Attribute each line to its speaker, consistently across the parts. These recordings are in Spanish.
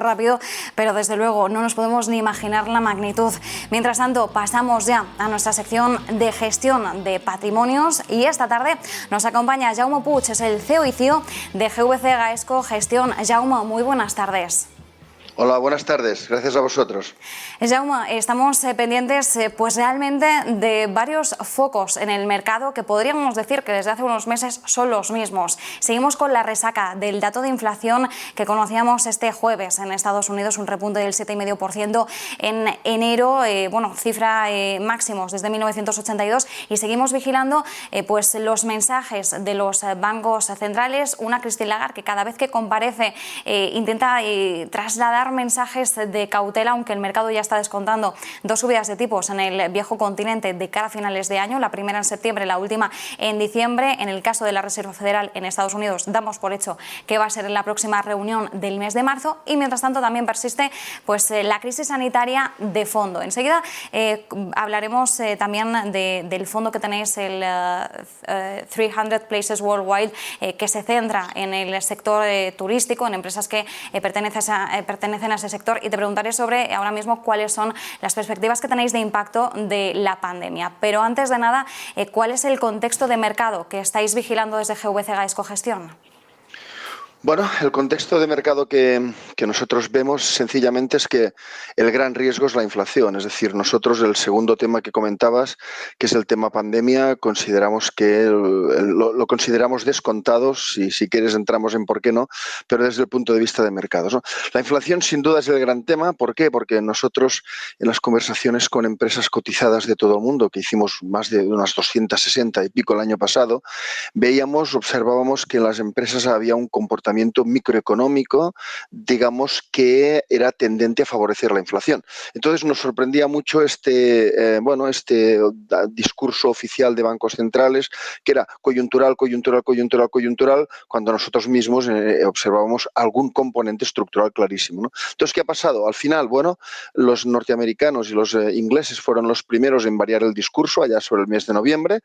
Speaker 1: rápido, pero desde luego no nos podemos ni imaginar la magnitud. Mientras tanto, pasamos ya a nuestra sección de gestión de patrimonios y esta tarde nos acompaña Jaume Puig, es el CEO y CIO de GVC Gaesco Gestión. Jaume, muy buenas tardes.
Speaker 2: Hola, buenas tardes. Gracias a vosotros.
Speaker 1: Jaume, estamos pendientes pues realmente de varios focos en el mercado que podríamos decir que desde hace unos meses son los mismos. Seguimos con la resaca del dato de inflación que conocíamos este jueves en Estados Unidos, un repunte del 7,5% en enero, cifra máximos desde 1982, y seguimos vigilando pues los mensajes de los bancos centrales. Una Christine Lagarde que cada vez que comparece intenta trasladar mensajes de cautela, aunque el mercado ya está descontando dos subidas de tipos en el viejo continente de cara a finales de año, la primera en septiembre, la última en diciembre. En el caso de la Reserva Federal en Estados Unidos damos por hecho que va a ser en la próxima reunión del mes de marzo, y mientras tanto también persiste pues la crisis sanitaria de fondo. Enseguida hablaremos también del fondo que tenéis, el 300 Places Worldwide, que se centra en el sector turístico, en empresas que pertenecen a ese sector, y te preguntaré sobre ahora mismo cuáles son las perspectivas que tenéis de impacto de la pandemia. Pero antes de nada, ¿cuál es el contexto de mercado que estáis vigilando desde GVC Gaesco Gestión?
Speaker 2: Bueno, el contexto de mercado que nosotros vemos sencillamente es que el gran riesgo es la inflación. Es decir, nosotros el segundo tema que comentabas, que es el tema pandemia, consideramos que lo consideramos descontado. Si quieres entramos en por qué no, pero desde el punto de vista de mercados, ¿no? La inflación sin duda es el gran tema. ¿Por qué? Porque nosotros en las conversaciones con empresas cotizadas de todo el mundo, que hicimos más de unas 260 y pico el año pasado, observábamos que en las empresas había un comportamiento microeconómico, digamos, que era tendente a favorecer la inflación. Entonces nos sorprendía mucho este discurso oficial de bancos centrales, que era coyuntural, cuando nosotros mismos observábamos algún componente estructural clarísimo, ¿no? Entonces, ¿qué ha pasado? Al final, los norteamericanos y los ingleses fueron los primeros en variar el discurso allá sobre el mes de noviembre,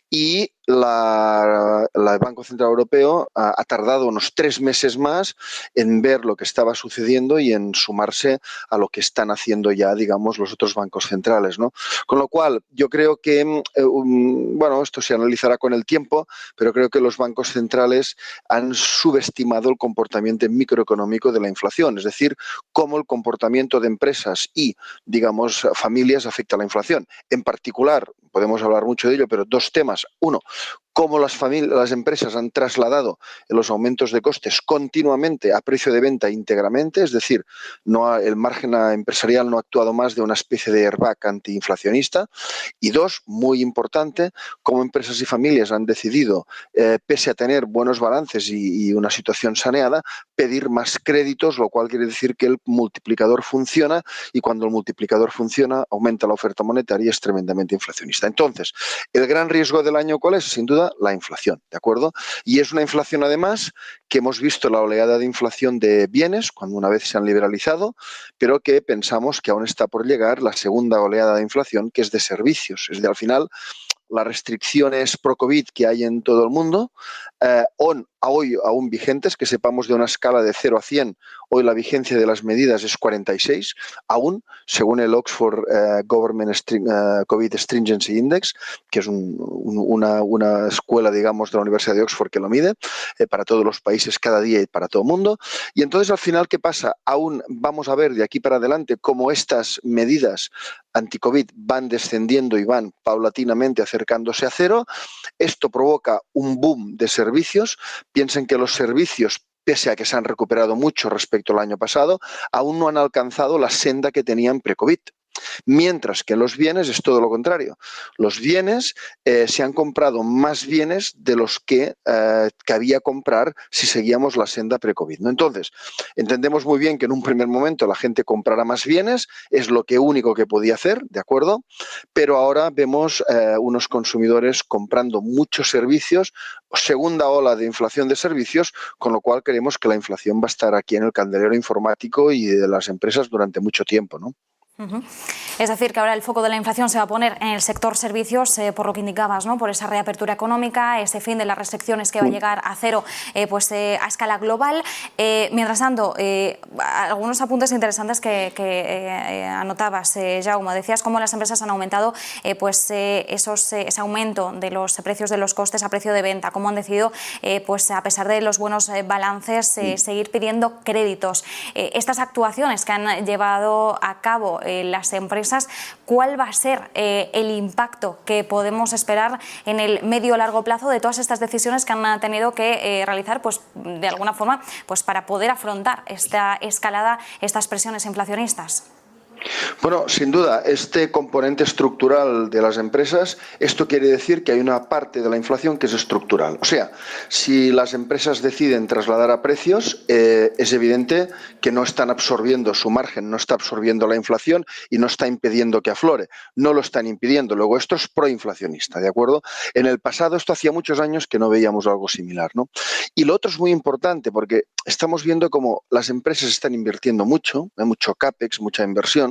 Speaker 2: y el Banco Central Europeo ha tardado unos 3 meses más en ver lo que estaba sucediendo y en sumarse a lo que están haciendo ya, digamos, los otros bancos centrales, ¿no? Con lo cual, yo creo que, esto se analizará con el tiempo, pero creo que los bancos centrales han subestimado el comportamiento microeconómico de la inflación, es decir, cómo el comportamiento de empresas y, digamos, familias afecta a la inflación. En particular, podemos hablar mucho de ello, pero dos temas. Uno, cómo las empresas han trasladado los aumentos de costes continuamente a precio de venta íntegramente, es decir, el margen empresarial no ha actuado más de una especie de airbag antiinflacionista. Y dos, muy importante, cómo empresas y familias han decidido, pese a tener buenos balances y una situación saneada, pedir más créditos, lo cual quiere decir que el multiplicador funciona, y cuando el multiplicador funciona aumenta la oferta monetaria y es tremendamente inflacionista. Entonces, el gran riesgo del año, ¿cuál es? Sin duda, la inflación, ¿de acuerdo? Y es una inflación, además, que hemos visto la oleada de inflación de bienes, cuando una vez se han liberalizado, pero que pensamos que aún está por llegar la segunda oleada de inflación, que es de servicios. Es decir, al final, las restricciones pro-COVID que hay en todo el mundo, hoy aún vigentes, que sepamos de una escala de 0 a 100, hoy la vigencia de las medidas es 46, aún, según el Oxford Government COVID Stringency Index, que es una escuela, digamos, de la Universidad de Oxford que lo mide, para todos los países cada día y para todo el mundo. Y entonces, al final, ¿qué pasa? Aún vamos a ver de aquí para adelante cómo estas medidas anti-COVID van descendiendo y van paulatinamente acercándose a cero. Esto provoca un boom de servicios. Piensen que los servicios, pese a que se han recuperado mucho respecto al año pasado, aún no han alcanzado la senda que tenían pre-COVID. Mientras que en los bienes es todo lo contrario. Los bienes, se han comprado más bienes de los que cabía comprar si seguíamos la senda pre-COVID, ¿no? Entonces, entendemos muy bien que en un primer momento la gente comprará más bienes, es lo único que podía hacer, ¿de acuerdo? Pero ahora vemos unos consumidores comprando muchos servicios, segunda ola de inflación de servicios, con lo cual creemos que la inflación va a estar aquí en el candelero informático y de las empresas durante mucho tiempo, ¿no?
Speaker 1: Es decir, que ahora el foco de la inflación se va a poner en el sector servicios, por lo que indicabas, ¿no? Por esa reapertura económica, ese fin de las restricciones que va a llegar a cero a escala global. Mientras tanto, algunos apuntes interesantes que anotabas, Jaume. Decías cómo las empresas han aumentado ese aumento de los precios de los costes a precio de venta, cómo han decidido, a pesar de los buenos balances, seguir pidiendo créditos. Estas actuaciones que han llevado a cabo las empresas, ¿cuál va a ser el impacto que podemos esperar en el medio o largo plazo de todas estas decisiones que han tenido que realizar, de alguna forma, para poder afrontar esta escalada, estas presiones inflacionistas?
Speaker 2: Bueno, sin duda, este componente estructural de las empresas, esto quiere decir que hay una parte de la inflación que es estructural. O sea, si las empresas deciden trasladar a precios, es evidente que no están absorbiendo su margen, no está absorbiendo la inflación y no está impidiendo que aflore. No lo están impidiendo. Luego, esto es proinflacionista, ¿de acuerdo? En el pasado, esto hacía muchos años que no veíamos algo similar, ¿no? Y lo otro es muy importante porque estamos viendo cómo las empresas están invirtiendo mucho, hay mucho CAPEX, mucha inversión.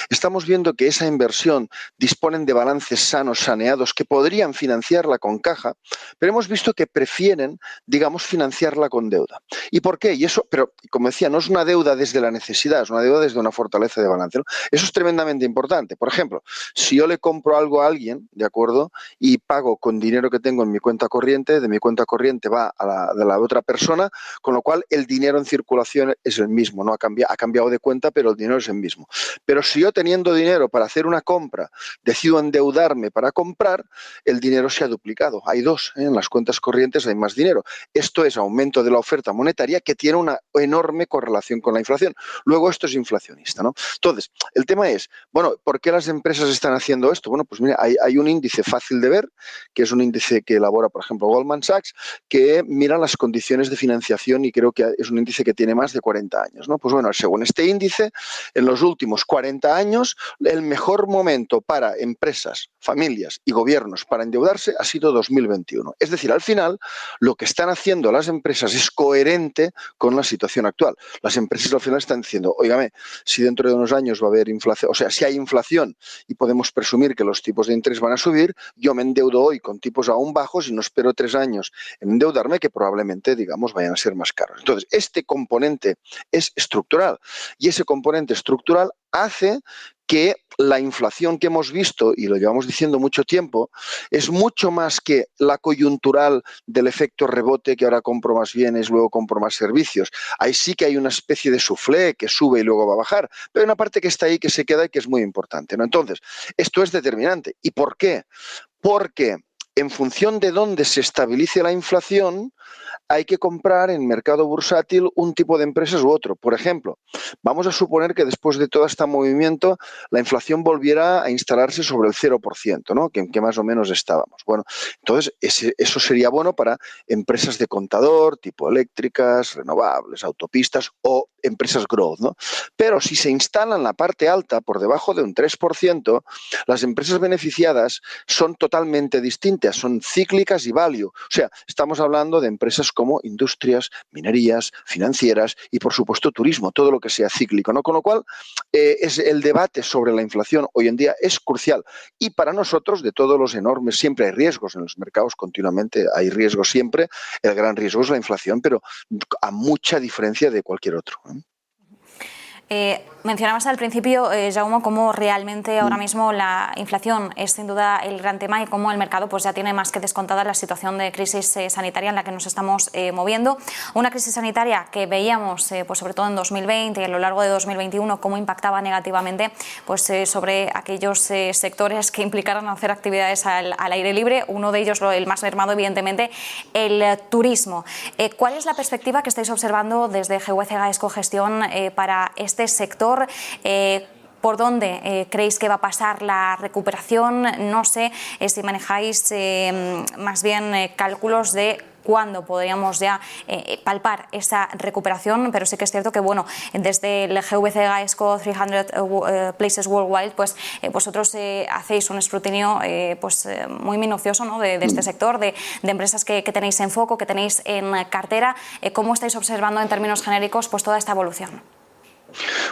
Speaker 2: Estamos viendo que esa inversión disponen de balances sanos, saneados, que podrían financiarla con caja, pero hemos visto que prefieren, digamos, financiarla con deuda. ¿Y por qué? Y eso, pero como decía, no es una deuda desde la necesidad, es una deuda desde una fortaleza de balance, ¿no? Eso es tremendamente importante. Por ejemplo, si yo le compro algo a alguien, ¿de acuerdo? Y pago con dinero que tengo en mi cuenta corriente, de mi cuenta corriente va a de la otra persona, con lo cual el dinero en circulación es el mismo, ¿no? Ha cambiado de cuenta, pero el dinero es el mismo. Pero si yo teniendo dinero para hacer una compra decido endeudarme para comprar, el dinero se ha duplicado. Hay dos, en las cuentas corrientes hay más dinero. Esto es aumento de la oferta monetaria que tiene una enorme correlación con la inflación. Luego esto es inflacionista, ¿no? Entonces, el tema es, bueno, ¿por qué las empresas están haciendo esto? Bueno, pues mira, hay un índice fácil de ver, que es un índice que elabora, por ejemplo, Goldman Sachs, que mira las condiciones de financiación y creo que es un índice que tiene más de 40 años, ¿no? Pues bueno, según este índice, en los últimos 40 años, el mejor momento para empresas, familias y gobiernos para endeudarse ha sido 2021. Es decir, al final, lo que están haciendo las empresas es coherente con la situación actual. Las empresas al final están diciendo, óigame, si dentro de unos años va a haber inflación, o sea, si hay inflación y podemos presumir que los tipos de interés van a subir, yo me endeudo hoy con tipos aún bajos y no espero 3 años en endeudarme que probablemente, digamos, vayan a ser más caros. Entonces, este componente es estructural y ese componente estructural hace que la inflación que hemos visto, y lo llevamos diciendo mucho tiempo, es mucho más que la coyuntural del efecto rebote, que ahora compro más bienes, luego compro más servicios. Ahí sí que hay una especie de soufflé que sube y luego va a bajar, pero hay una parte que está ahí, que se queda y que es muy importante, ¿no? Entonces, esto es determinante. ¿Y por qué? Porque en función de dónde se estabilice la inflación, hay que comprar en mercado bursátil un tipo de empresas u otro. Por ejemplo, vamos a suponer que después de todo este movimiento la inflación volviera a instalarse sobre el 0%, ¿no? Que más o menos estábamos. Bueno, entonces eso sería bueno para empresas de contador, tipo eléctricas, renovables, autopistas o empresas growth, ¿no? Pero si se instala en la parte alta, por debajo de un 3%, las empresas beneficiadas son totalmente distintas, son cíclicas y value. O sea, estamos hablando de empresas como industrias, minerías, financieras y, por supuesto, turismo, todo lo que sea cíclico, ¿no? Con lo cual, el debate sobre la inflación hoy en día es crucial. Y para nosotros, de todos los enormes, siempre hay riesgos en los mercados, continuamente hay riesgos siempre. El gran riesgo es la inflación, pero a mucha diferencia de cualquier otro, ¿eh?
Speaker 1: Mencionabas al principio, Jaume, cómo realmente ahora mismo la inflación es sin duda el gran tema y cómo el mercado ya tiene más que descontada la situación de crisis sanitaria en la que nos estamos moviendo. Una crisis sanitaria que veíamos sobre todo en 2020 y a lo largo de 2021 cómo impactaba negativamente sobre aquellos sectores que implicaran hacer actividades al aire libre. Uno de ellos, el más mermado, evidentemente, el turismo. ¿Cuál es la perspectiva que estáis observando desde GVC Gaesco Gestión para este sector? ¿Por dónde creéis que va a pasar la recuperación? No sé si manejáis más bien cálculos de cuándo podríamos ya palpar esa recuperación, pero sí que es cierto que desde el GVC Gaesco 300 Places Worldwide, vosotros hacéis un escrutinio muy minucioso, ¿no? de este sector, de empresas que tenéis en foco, que tenéis en cartera. ¿Cómo estáis observando en términos genéricos toda esta evolución?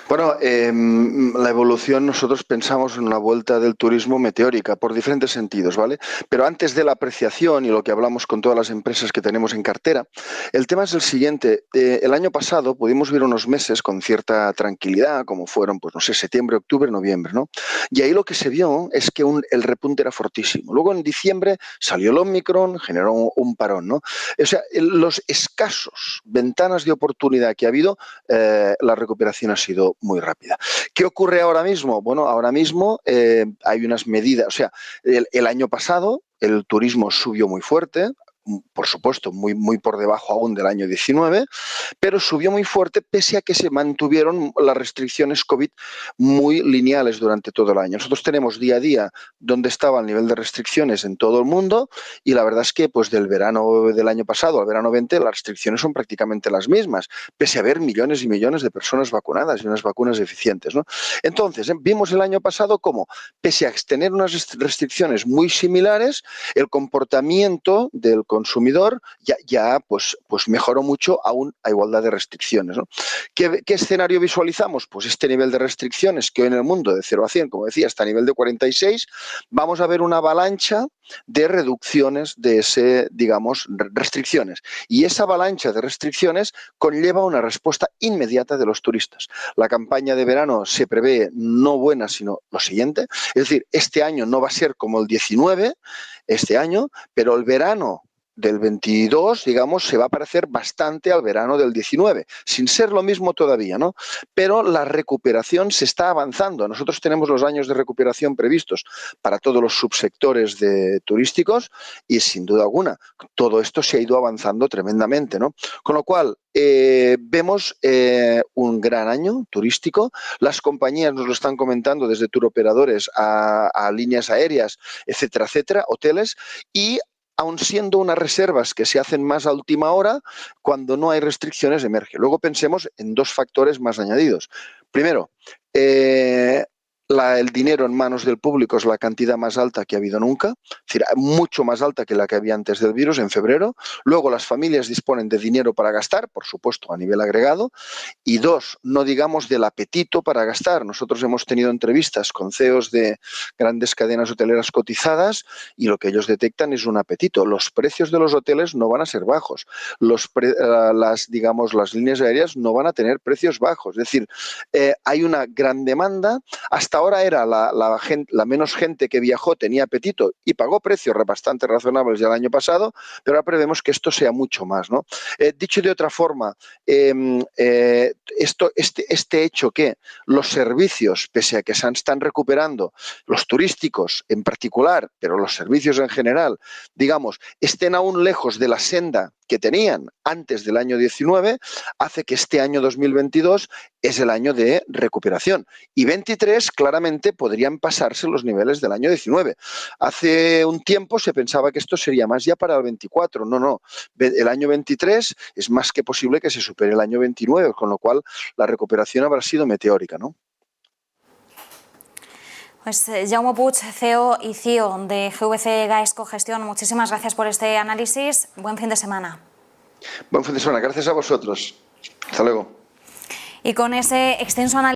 Speaker 2: Bueno, Bueno, la evolución nosotros pensamos en una vuelta del turismo meteórica por diferentes sentidos, ¿vale? Pero antes de la apreciación y lo que hablamos con todas las empresas que tenemos en cartera, el tema es el siguiente. El año pasado pudimos ver unos meses con cierta tranquilidad, como fueron, pues no sé, septiembre, octubre, noviembre, ¿no? Y ahí lo que se vio es que el repunte era fortísimo. Luego en diciembre salió el Omicron, generó un parón, ¿no? O sea, los escasos ventanas de oportunidad que ha habido, la recuperación ha sido muy rápida. ¿Qué ocurre ahora mismo? Bueno, ahora mismo hay unas medidas, o sea, el año pasado el turismo subió muy fuerte, por supuesto, muy por debajo aún del año 19, pero subió muy fuerte pese a que se mantuvieron las restricciones COVID muy lineales durante todo el año. Nosotros tenemos día a día dónde estaba el nivel de restricciones en todo el mundo y la verdad es que pues del verano del año pasado al verano 20 las restricciones son prácticamente las mismas, pese a haber millones y millones de personas vacunadas y unas vacunas eficientes, ¿no? Entonces, vimos el año pasado cómo, pese a tener unas restricciones muy similares, el comportamiento del consumidor ya pues mejoró mucho aún a igualdad de restricciones, ¿no? ¿Qué escenario visualizamos? Pues este nivel de restricciones que hoy en el mundo de 0 a 100, como decía, está a nivel de 46, vamos a ver una avalancha de reducciones de ese, digamos, restricciones. Y esa avalancha de restricciones conlleva una respuesta inmediata de los turistas. La campaña de verano se prevé no buena, sino lo siguiente. Es decir, este año no va a ser como el 19, este año, pero el verano del 22, digamos, se va a parecer bastante al verano del 19, sin ser lo mismo todavía, ¿no? Pero la recuperación se está avanzando. Nosotros tenemos los años de recuperación previstos para todos los subsectores turísticos y, sin duda alguna, todo esto se ha ido avanzando tremendamente, ¿no? Con lo cual, vemos un gran año turístico. Las compañías nos lo están comentando desde turoperadores a líneas aéreas, etcétera, etcétera, hoteles, y aun siendo unas reservas que se hacen más a última hora, cuando no hay restricciones emerge. Luego pensemos en dos factores más añadidos. Primero, el dinero en manos del público es la cantidad más alta que ha habido nunca, es decir, mucho más alta que la que había antes del virus en febrero. Luego las familias disponen de dinero para gastar, por supuesto a nivel agregado. Y dos, no digamos del apetito para gastar. Nosotros hemos tenido entrevistas con CEOs de grandes cadenas hoteleras cotizadas y lo que ellos detectan es un apetito. Los precios de los hoteles no van a ser bajos. Las líneas aéreas no van a tener precios bajos. Es decir, hay una gran demanda. Hasta ahora era la menos gente que viajó tenía apetito y pagó precios bastante razonables ya el año pasado, pero ahora prevemos que esto sea mucho más, ¿no? Dicho de otra forma, este hecho que los servicios, pese a que se están recuperando, los turísticos en particular, pero los servicios en general, digamos, estén aún lejos de la senda que tenían antes del año 19, hace que este año 2022 es el año de recuperación. Y 23 claramente podrían pasarse los niveles del año 19. Hace un tiempo se pensaba que esto sería más ya para el 24. No. El año 23 es más que posible que se supere el año 29, con lo cual la recuperación habrá sido meteórica, ¿no?
Speaker 1: Pues Jaume Puig, CEO y CIO de GVC Gaesco Gestión, muchísimas gracias por este análisis. Buen fin de semana.
Speaker 2: Buen fin de semana. Gracias a vosotros. Hasta luego.
Speaker 1: Y con ese extenso análisis